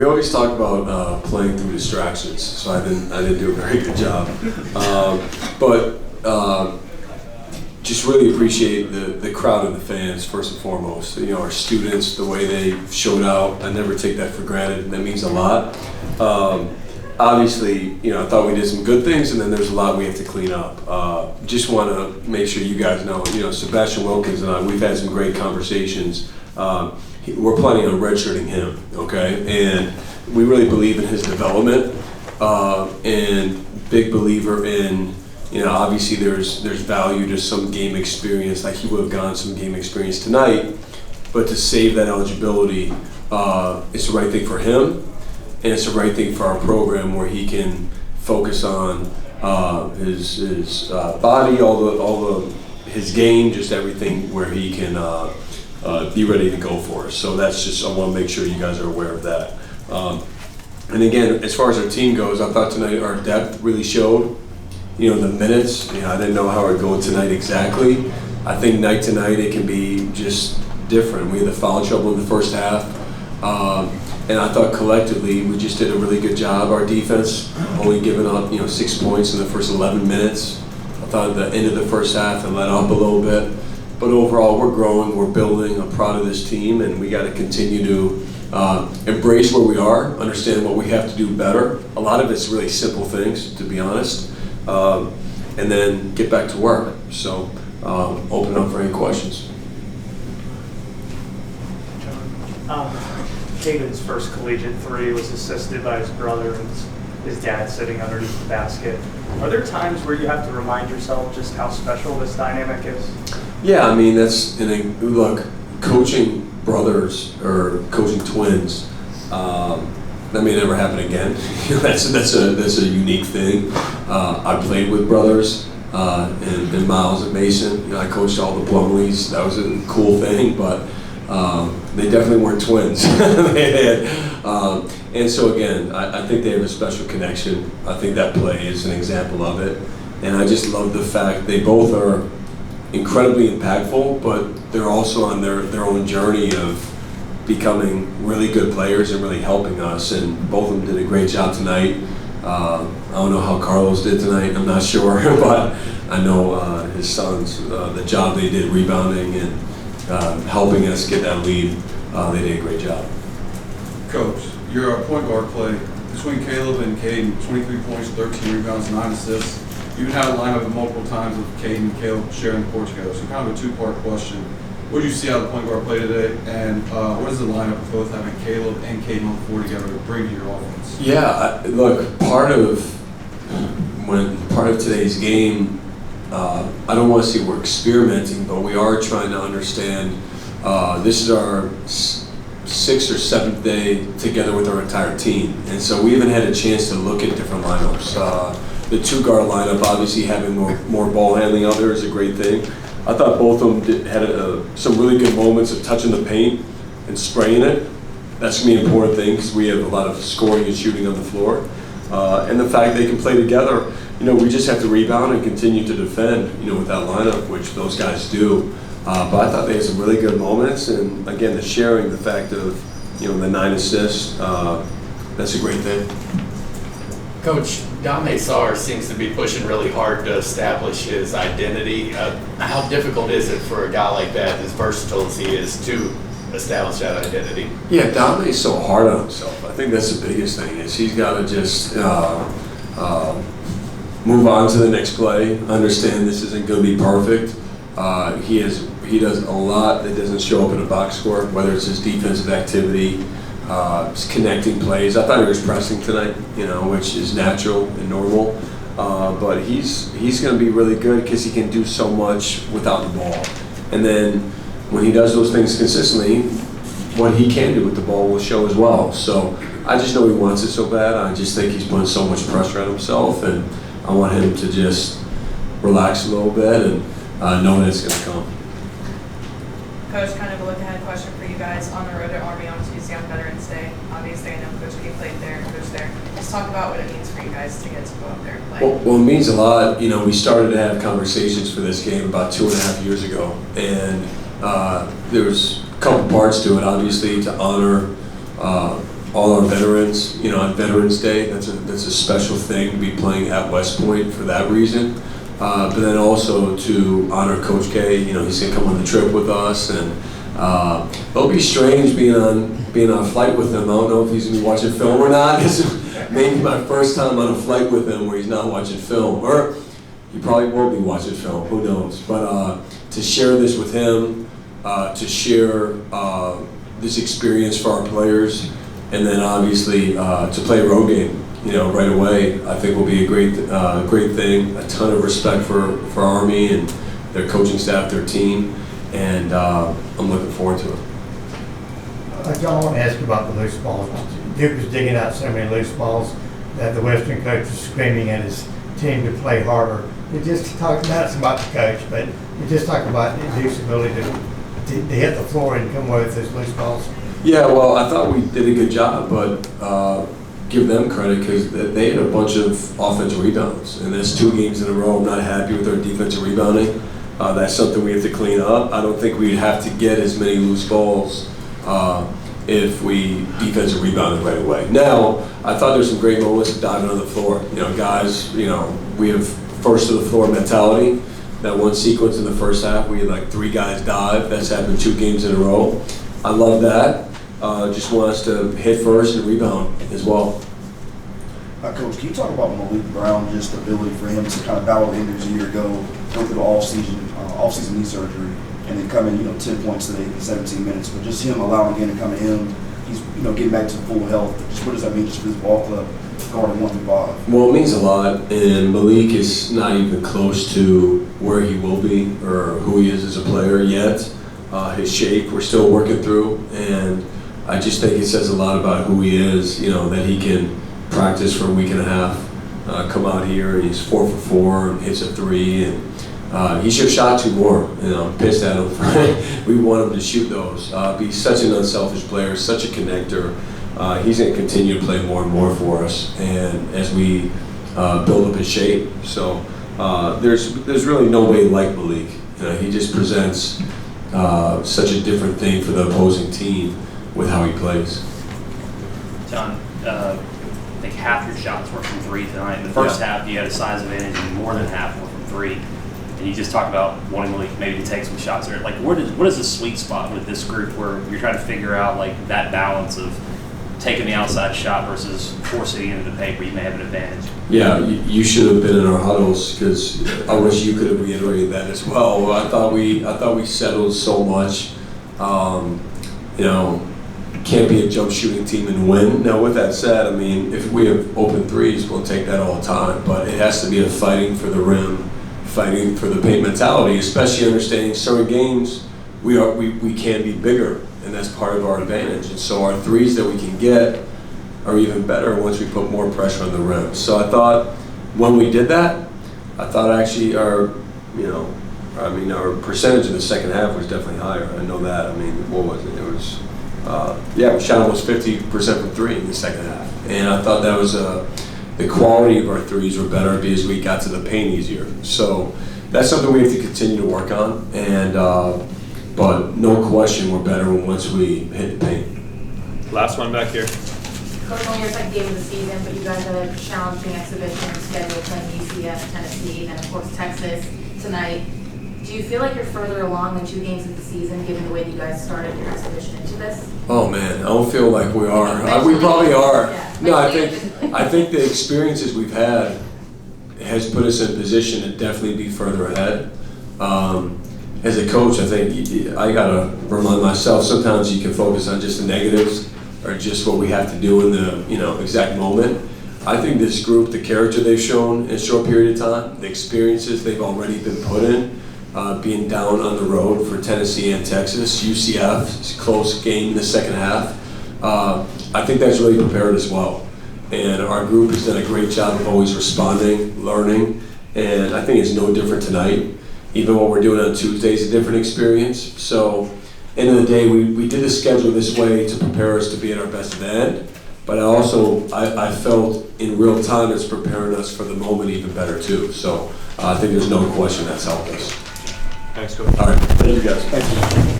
We always talk about playing through distractions, so I didn't do a very good job. But just really appreciate the crowd and the fans first and foremost. You know, our students, the way they showed out. I never take that for granted. That means a lot. Obviously, you know, I thought we did some good things, and then there's a lot we have to clean up. Just want to make sure you guys know, you know, Sebastian Wilkins and I, we've had some great conversations. We're planning on redshirting him, okay? And we really believe in his development, and big believer in, you know, obviously there's value to some game experience, like he would have gotten some game experience tonight, but to save that eligibility, it's the right thing for him, and it's the right thing for our program where he can focus on his body, his game, just everything where he can be ready to go for us. So that's just, I want to make sure you guys are aware of that. And again, as far as our team goes, I thought tonight our depth really showed. You know, the minutes, you know, I didn't know how it would go tonight exactly. I think night to night it can be just different. We had the foul trouble in the first half. And I thought collectively we just did a really good job. Our defense only giving up, you know, 6 points in the first 11 minutes. I thought at the end of the first half it let up a little bit. But overall, we're growing, we're building. I'm proud of this team, and we got to continue to embrace where we are, understand what we have to do better. A lot of it's really simple things, to be honest, and then get back to work. So open up for any questions. Caden's first collegiate three was assisted by his brother and his dad sitting underneath the basket. Are there times where you have to remind yourself just how special this dynamic is? Yeah, I mean, look, coaching brothers or coaching twins, that may never happen again. that's a unique thing. I played with brothers and Miles and Mason. You know, I coached all the Plumleys. That was a cool thing, but they definitely weren't twins. And so again, I think they have a special connection. I think that play is an example of it. And I just love the fact they both are incredibly impactful, but they're also on their own journey of becoming really good players and really helping us. And both of them did a great job tonight. I don't know how Carlos did tonight. I'm not sure, but I know his sons, the job they did rebounding and helping us get that lead, they did a great job. Coach, your point guard play between Caleb and Caden, 23 points, 13 rebounds, 9 assists. You even had a lineup multiple times with Caden and Caleb sharing the court together. So kind of a two-part question. What did you see out of the point guard play today? And what is the lineup of both having Caleb and Caden on the floor together to bring to your offense? Yeah, look, part of today's game, I don't want to say we're experimenting, but we are trying to understand. This is our 6th or 7th day together with our entire team, and so we haven't had a chance to look at different lineups. The two-guard lineup, obviously having more ball handling out there is a great thing. I thought both of them had some really good moments of touching the paint and spraying it. That's going to be an important thing because we have a lot of scoring and shooting on the floor. And the fact they can play together, you know, we just have to rebound and continue to defend, you know, with that lineup, which those guys do. But I thought they had some really good moments, and again, the sharing, the fact of, you know, the 9 assists, that's a great thing. Coach, Dame Sarr seems to be pushing really hard to establish his identity. How difficult is it for a guy like that, as versatile as he is, to establish that identity? Yeah, Dame's so hard on himself. I think that's the biggest thing, is he's got to just move on to the next play, understand this isn't going to be perfect. He does a lot that doesn't show up in a box score, whether it's his defensive activity, his connecting plays. I thought he was pressing tonight, you know, which is natural and normal. But he's going to be really good because he can do so much without the ball. And then when he does those things consistently, what he can do with the ball will show as well. So I just know he wants it so bad. I just think he's putting so much pressure on himself, and I want him to just relax a little bit and know that it's going to come. Coach, kind of a look-ahead question for you guys on the road to Army on Tuesday on Veterans Day. Obviously, I know Coach K played there, Coach there. Just talk about what it means for you guys to get to go up there and play. Well, it means a lot. You know, we started to have conversations for this game about 2.5 years ago, and there was a couple parts to it. Obviously, to honor all our veterans, on Veterans Day. That's a special thing to be playing at West Point for that reason. But then also to honor Coach K. He's gonna come on the trip with us, and it'll be strange being on a flight with him. I don't know if he's gonna be watching film or not. This is maybe my first time on a flight with him where he's not watching film, or he probably won't be watching film. Who knows? But to share this with him, to share this experience for our players, and then obviously to play a road game, right away, I think will be a great thing. A ton of respect for Army and their coaching staff, their team, and I'm looking forward to it. John, I want to ask you about the loose balls. Duke was digging out so many loose balls that the Western coach was screaming at his team to play harder. You just talked about the coach, but you just talked about Duke's ability to hit the floor and come away with those loose balls. Yeah, well, I thought we did a good job, but give them credit because they had a bunch of offensive rebounds, and that's 2 games in a row. I'm not happy with our defensive rebounding. That's something we have to clean up. I don't think we'd have to get as many loose balls if we defensive rebounded right away. Now, I thought there were some great moments of diving on the floor. Guys, we have first to the floor mentality. That one sequence in the first half, we had like 3 guys dive. That's happened 2 games in a row. I love that. Just want us to hit first and rebound as well. Coach, can you talk about Malik Brown, just the ability for him to kind of battle injuries a year ago, go through the off-season knee surgery, and then come in, 10 points today in 17 minutes, but just him allowing him to come in, he's, getting back to full health. Just what does that mean just for this ball club guarding 1 through 5? Well, it means a lot, and Malik is not even close to where he will be or who he is as a player yet. His shape, we're still working through, and I just think it says a lot about who he is, that he can practice for a week and a half, come out here, he's 4 for 4, hits a 3, and he should have shot 2 more. I'm pissed at him. We want him to shoot those. He's such an unselfish player, such a connector. He's going to continue to play more and more for us, and as we build up his shape. So there's really nobody like Malik. He just presents such a different thing for the opposing team with how he plays. John, I think half your shots were from 3 tonight. In the first half, you had a size advantage, and more than half were from 3. And you just talked about wanting Malik maybe to take some shots there. Like, what is the sweet spot with this group where you're trying to figure out like that balance of taking the outside shot versus forcing it into the paper? You may have an advantage. Yeah, you should have been in our huddles because I wish you could have reiterated that as well. I thought we settled so much. Can't be a jump shooting team and win. Now, with that said, I mean, if we have open threes, we'll take that all the time. But it has to be a fighting for the rim, fighting for the paint mentality, especially understanding certain games we can be bigger, and that's part of our advantage. And so our threes that we can get are even better once we put more pressure on the rim. So I thought when we did that, I thought actually our percentage in the second half was definitely higher. I know that. I mean, what was it? It was, we shot almost 50% from 3 in the second half. And I thought that was the quality of our threes were better because we got to the paint easier. So that's something we have to continue to work on. And but no question, we're better once we hit the paint. Last one back here. Coach, only your second game of the season, but you guys have a challenging exhibition scheduled playing UCF, Tennessee, and of course Texas tonight. Do you feel like you're further along than 2 games of the season, given the way that you guys started your exhibition into this? Oh man, I don't feel like we are. We probably are. Yeah. No, I think the experiences we've had has put us in a position to definitely be further ahead. As a coach, I think I gotta remind myself sometimes you can focus on just the negatives or just what we have to do in the exact moment. I think this group, the character they've shown in a short period of time, the experiences they've already been put in, being down on the road for Tennessee and Texas, UCF, it's a close game in the second half. I think that's really prepared us well. And our group has done a great job of always responding, learning, and I think it's no different tonight. Even what we're doing on Tuesday is a different experience. So, end of the day, we did the schedule this way to prepare us to be at our best at the end. But I felt in real time it's preparing us for the moment even better too. So I think there's no question that's helped us. Thanks, Coach. All right, thank you guys. Thank you.